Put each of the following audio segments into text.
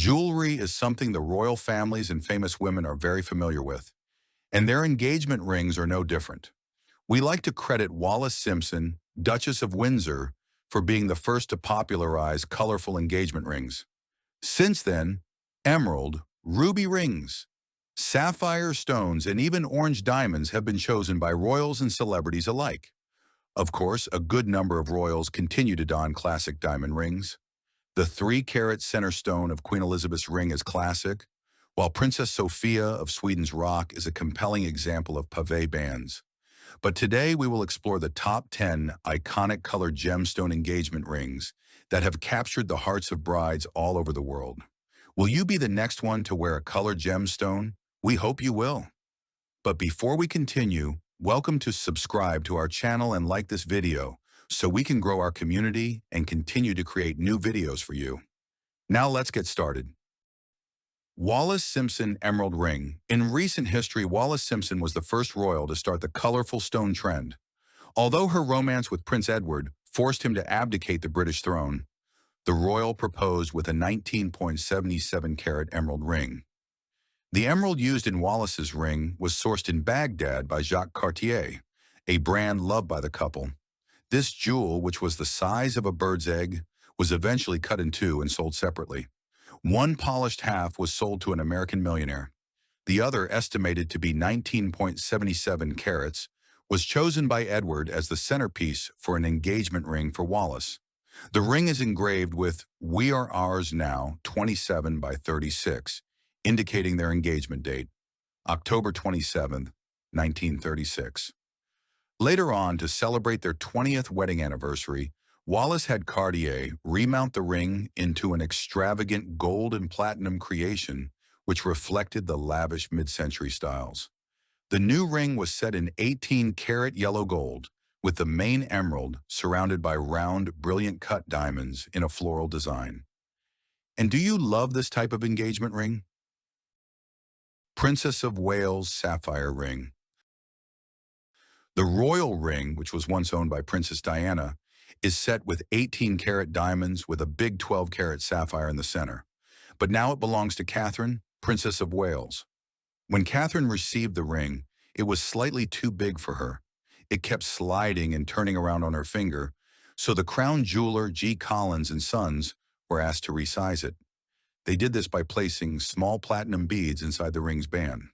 Jewelry is something the royal families and famous women are very familiar with, and their engagement rings are no different. We like to credit Wallis Simpson, Duchess of Windsor, for being the first to popularize colorful engagement rings. Since then, emerald, ruby rings, sapphire stones, and even orange diamonds have been chosen by royals and celebrities alike. Of course, a good number of royals continue to don classic diamond rings. The 3-carat center stone of Queen Elizabeth's ring is classic, while Princess Sofia of Sweden's rock is a compelling example of pavé bands. But today we will explore the top 10 iconic colored gemstone engagement rings that have captured the hearts of brides all over the world. Will you be the next one to wear a colored gemstone? We hope you will. But before we continue, welcome to subscribe to our channel and like this video so we can grow our community and continue to create new videos for you. Now let's get started. Wallis Simpson Emerald Ring. In recent history, Wallis Simpson was the first royal to start the colorful stone trend. Although her romance with Prince Edward forced him to abdicate the British throne, the royal proposed with a 19.77-carat emerald ring. The emerald used in Wallis's ring was sourced in Baghdad by Jacques Cartier, a brand loved by the couple. This jewel, which was the size of a bird's egg, was eventually cut in two and sold separately. One polished half was sold to an American millionaire. The other, estimated to be 19.77 carats, was chosen by Edward as the centerpiece for an engagement ring for Wallis. The ring is engraved with "We Are Ours Now, 27 by 36, indicating their engagement date, October 27, 1936. Later on, to celebrate their 20th wedding anniversary, Wallis had Cartier remount the ring into an extravagant gold and platinum creation which reflected the lavish mid-century styles. The new ring was set in 18-carat yellow gold, with the main emerald surrounded by round, brilliant cut diamonds in a floral design. And do you love this type of engagement ring? Princess of Wales Sapphire Ring. The royal ring, which was once owned by Princess Diana, is set with 18-carat diamonds with a big 12-carat sapphire in the center. But now it belongs to Catherine, Princess of Wales. When Catherine received the ring, it was slightly too big for her. It kept sliding and turning around on her finger, so the crown jeweler G. Collins and Sons were asked to resize it. They did this by placing small platinum beads inside the ring's band.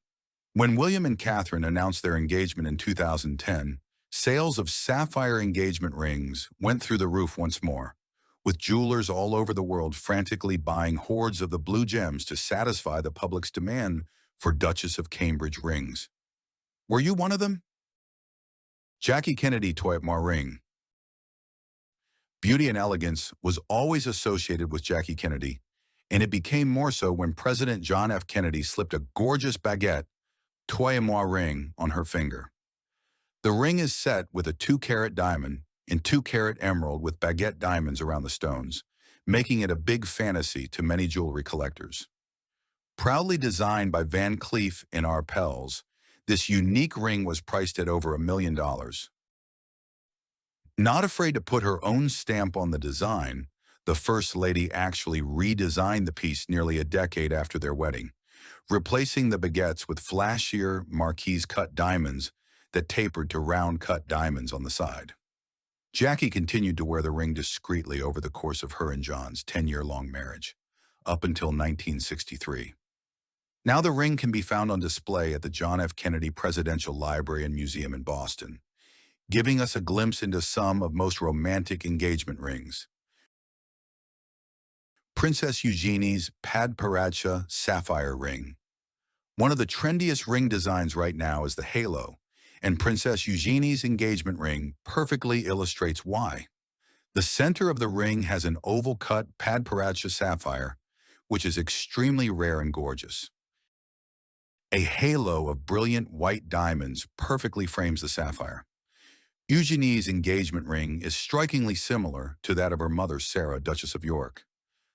When William and Catherine announced their engagement in 2010, sales of sapphire engagement rings went through the roof once more, with jewelers all over the world frantically buying hordes of the blue gems to satisfy the public's demand for Duchess of Cambridge rings. Were you one of them? Jackie Kennedy Toy Ring. Beauty and elegance was always associated with Jackie Kennedy, and it became more so when President John F. Kennedy slipped a gorgeous baguette Toy ring on her finger. The ring is set with a 2-carat diamond and 2-carat emerald with baguette diamonds around the stones, making it a big fantasy to many jewelry collectors. Proudly designed by Van Cleef & Arpels, this unique ring was priced at over $1 million. Not afraid to put her own stamp on the design, the First Lady actually redesigned the piece nearly a decade after their wedding, replacing the baguettes with flashier marquise-cut diamonds that tapered to round-cut diamonds on the side. Jackie continued to wear the ring discreetly over the course of her and John's 10-year-long marriage, up until 1963. Now the ring can be found on display at the John F. Kennedy Presidential Library and Museum in Boston, giving us a glimpse into some of most romantic engagement rings. Princess Eugenie's Padparadscha Sapphire Ring. One of the trendiest ring designs right now is the halo, and Princess Eugenie's engagement ring perfectly illustrates why. The center of the ring has an oval-cut Padparadscha sapphire, which is extremely rare and gorgeous. A halo of brilliant white diamonds perfectly frames the sapphire. Eugenie's engagement ring is strikingly similar to that of her mother, Sarah, Duchess of York.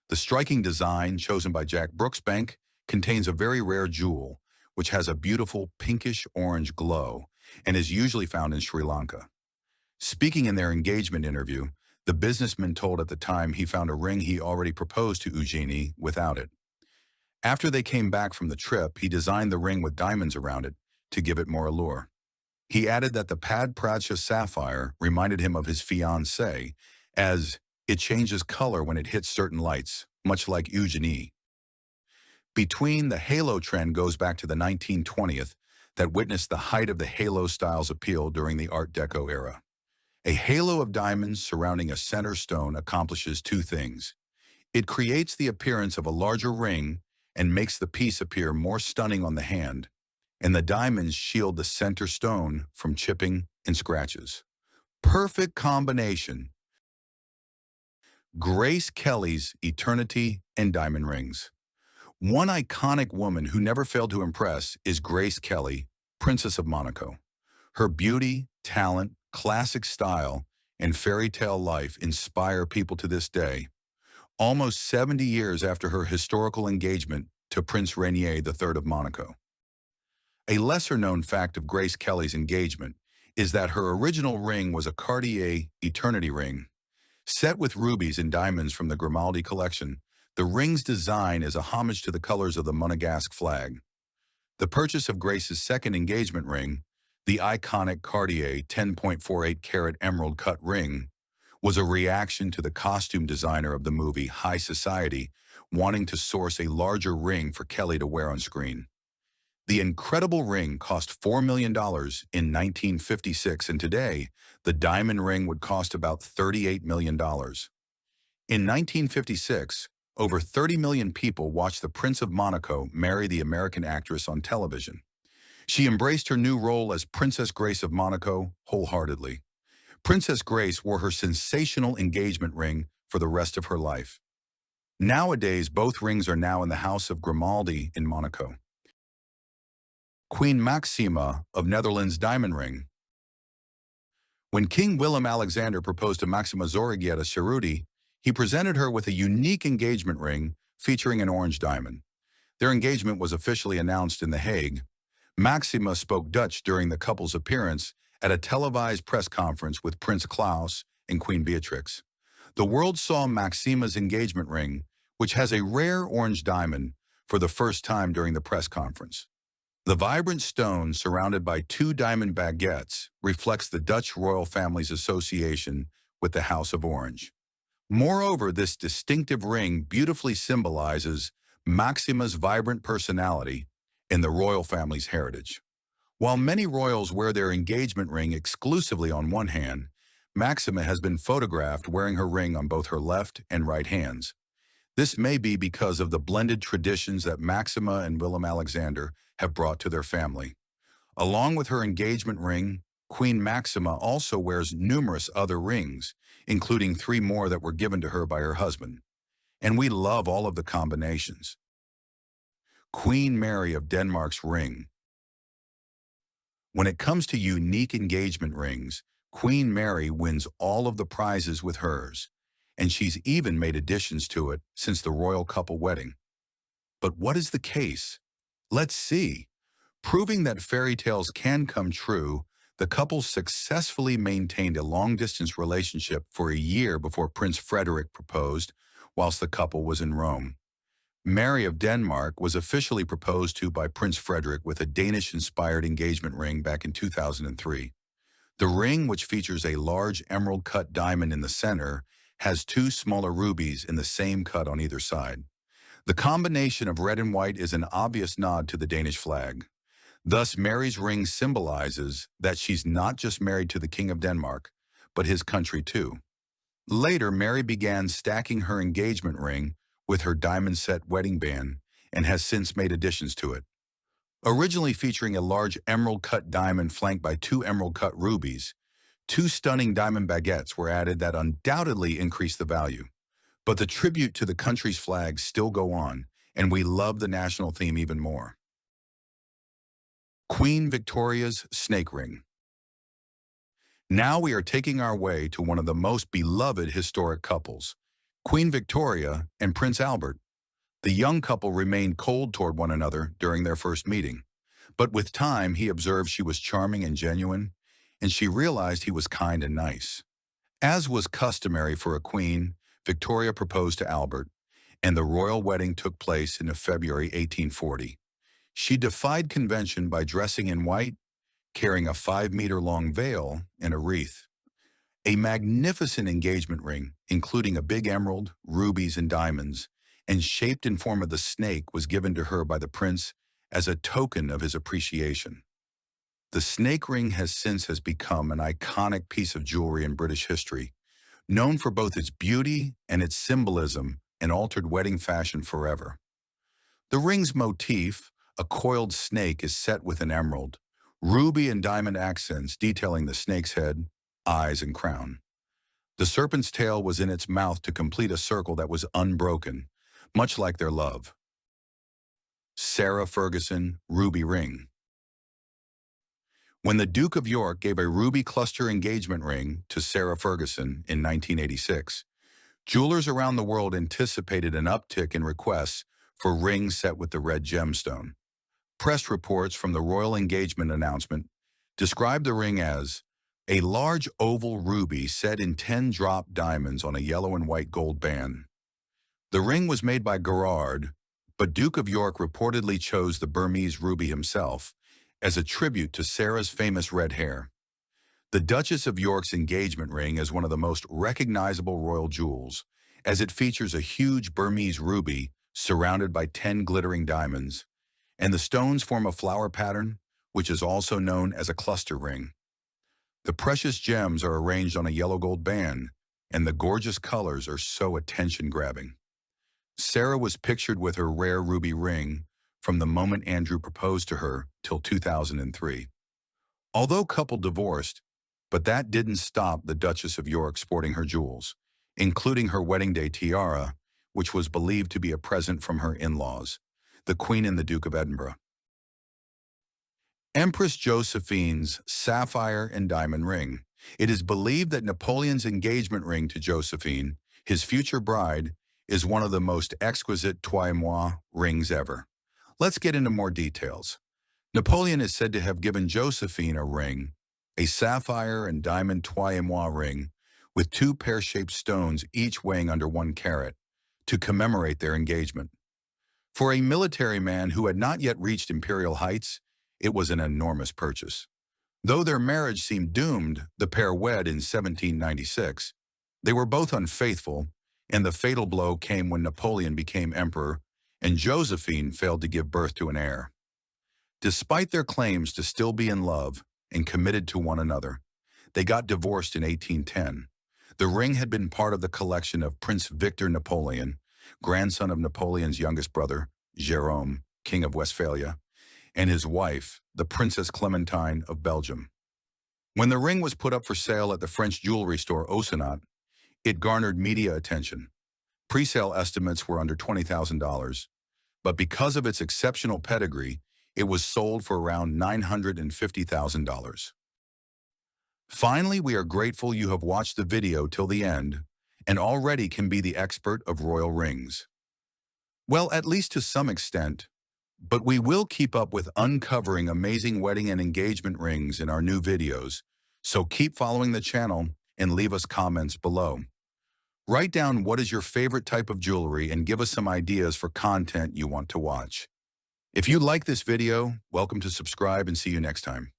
The striking design, chosen by Jack Brooksbank, contains a very rare jewel, which has a beautiful pinkish-orange glow and is usually found in Sri Lanka. Speaking in their engagement interview, the businessman told at the time he found a ring he already proposed to Eugenie without it. After they came back from the trip, he designed the ring with diamonds around it to give it more allure. He added that the Padparadscha sapphire reminded him of his fiancée, as it changes color when it hits certain lights, much like Eugenie. Between the halo trend goes back to the 1920th that witnessed the height of the halo style's appeal during the Art Deco era. A halo of diamonds surrounding a center stone accomplishes two things. It creates the appearance of a larger ring and makes the piece appear more stunning on the hand, and the diamonds shield the center stone from chipping and scratches. Perfect combination. Grace Kelly's Eternity and Diamond Rings. One iconic woman who never failed to impress is Grace Kelly, Princess of Monaco. Her beauty, talent, classic style, and fairy tale life inspire people to this day, almost 70 years after her historical engagement to Prince Rainier III of Monaco. A lesser-known fact of Grace Kelly's engagement is that her original ring was a Cartier Eternity ring. Set with rubies and diamonds from the Grimaldi collection, the ring's design is a homage to the colors of the Monegasque flag. The purchase of Grace's second engagement ring, the iconic Cartier 10.48-carat emerald-cut ring, was a reaction to the costume designer of the movie High Society wanting to source a larger ring for Kelly to wear on screen. The incredible ring cost $4 million in 1956, and today, the diamond ring would cost about $38 million. In 1956, over 30 million people watched the Prince of Monaco marry the American actress on television. She embraced her new role as Princess Grace of Monaco wholeheartedly. Princess Grace wore her sensational engagement ring for the rest of her life. Nowadays, both rings are now in the House of Grimaldi in Monaco. Queen Maxima of Netherlands diamond ring. When King Willem-Alexander proposed to Maxima Zorregieta Cerruti, he presented her with a unique engagement ring featuring an orange diamond. Their engagement was officially announced in The Hague. Maxima spoke Dutch during the couple's appearance at a televised press conference with Prince Claus and Queen Beatrix. The world saw Maxima's engagement ring, which has a rare orange diamond, for the first time during the press conference. The vibrant stone, surrounded by two diamond baguettes, reflects the Dutch royal family's association with the House of Orange. Moreover, this distinctive ring beautifully symbolizes Maxima's vibrant personality and the royal family's heritage. While many royals wear their engagement ring exclusively on one hand, Maxima has been photographed wearing her ring on both her left and right hands. This may be because of the blended traditions that Maxima and Willem-Alexander have brought to their family. Along with her engagement ring, Queen Maxima also wears numerous other rings, including 3 more that were given to her by her husband. And we love all of the combinations. Queen Mary of Denmark's ring. When it comes to unique engagement rings, Queen Mary wins all of the prizes with hers, and she's even made additions to it since the royal couple wedding. But what is the case? Let's see. Proving that fairy tales can come true, the couple successfully maintained a long-distance relationship for a year before Prince Frederick proposed, whilst the couple was in Rome. Mary of Denmark was officially proposed to by Prince Frederick with a Danish-inspired engagement ring back in 2003. The ring, which features a large emerald-cut diamond in the center, has 2 smaller rubies in the same cut on either side. The combination of red and white is an obvious nod to the Danish flag. Thus, Mary's ring symbolizes that she's not just married to the King of Denmark, but his country too. Later, Mary began stacking her engagement ring with her diamond-set wedding band and has since made additions to it. Originally featuring a large emerald-cut diamond flanked by 2 emerald-cut rubies, 2 stunning diamond baguettes were added that undoubtedly increased the value. But the tribute to the country's flags still go on, and we love the national theme even more. Queen Victoria's snake ring. Now we are taking our way to one of the most beloved historic couples, Queen Victoria and Prince Albert. The young couple remained cold toward one another during their first meeting, but with time he observed she was charming and genuine, and she realized he was kind and nice. As was customary for a queen, Victoria proposed to Albert, and the royal wedding took place in February 1840. She defied convention by dressing in white, carrying a 5-meter-long veil and a wreath. A magnificent engagement ring, including a big emerald, rubies, and diamonds, and shaped in form of the snake, was given to her by the prince as a token of his appreciation. The snake ring has become an iconic piece of jewelry in British history, known for both its beauty and its symbolism and altered wedding fashion forever. The ring's motif, a coiled snake, is set with an emerald, ruby and diamond accents detailing the snake's head, eyes, and crown. The serpent's tail was in its mouth to complete a circle that was unbroken, much like their love. Sarah Ferguson ruby ring. When the Duke of York gave a ruby cluster engagement ring to Sarah Ferguson in 1986, jewelers around the world anticipated an uptick in requests for rings set with the red gemstone. Press reports from the royal engagement announcement described the ring as a large oval ruby set in 10-drop diamonds on a yellow and white gold band. The ring was made by Garrard, but Duke of York reportedly chose the Burmese ruby himself as a tribute to Sarah's famous red hair. The Duchess of York's engagement ring is one of the most recognizable royal jewels, as it features a huge Burmese ruby surrounded by 10 glittering diamonds, and the stones form a flower pattern, which is also known as a cluster ring. The precious gems are arranged on a yellow gold band, and the gorgeous colors are so attention-grabbing. Sarah was pictured with her rare ruby ring from the moment Andrew proposed to her till 2003. Although couple divorced, but that didn't stop the Duchess of York sporting her jewels, including her wedding day tiara, which was believed to be a present from her in-laws, the Queen and the Duke of Edinburgh. Empress Josephine's sapphire and diamond ring. It is believed that Napoleon's engagement ring to Josephine, his future bride, is one of the most exquisite trois-mois rings ever. Let's get into more details. Napoleon is said to have given Josephine a ring, a sapphire and diamond trois-mois ring, with 2 pear-shaped stones each weighing under 1 carat, to commemorate their engagement. For a military man who had not yet reached imperial heights, it was an enormous purchase. Though their marriage seemed doomed, the pair wed in 1796. They were both unfaithful, and the fatal blow came when Napoleon became emperor and Josephine failed to give birth to an heir. Despite their claims to still be in love and committed to one another, they got divorced in 1810. The ring had been part of the collection of Prince Victor Napoleon, grandson of Napoleon's youngest brother, Jérôme, King of Westphalia, and his wife, the Princess Clementine of Belgium. When the ring was put up for sale at the French jewelry store Ozonat, it garnered media attention. Pre-sale estimates were under $20,000, but because of its exceptional pedigree, it was sold for around $950,000. Finally, we are grateful you have watched the video till the end and already can be the expert of royal rings. Well, at least to some extent, but we will keep up with uncovering amazing wedding and engagement rings in our new videos, so keep following the channel and leave us comments below. Write down what is your favorite type of jewelry and give us some ideas for content you want to watch. If you like this video, welcome to subscribe and see you next time.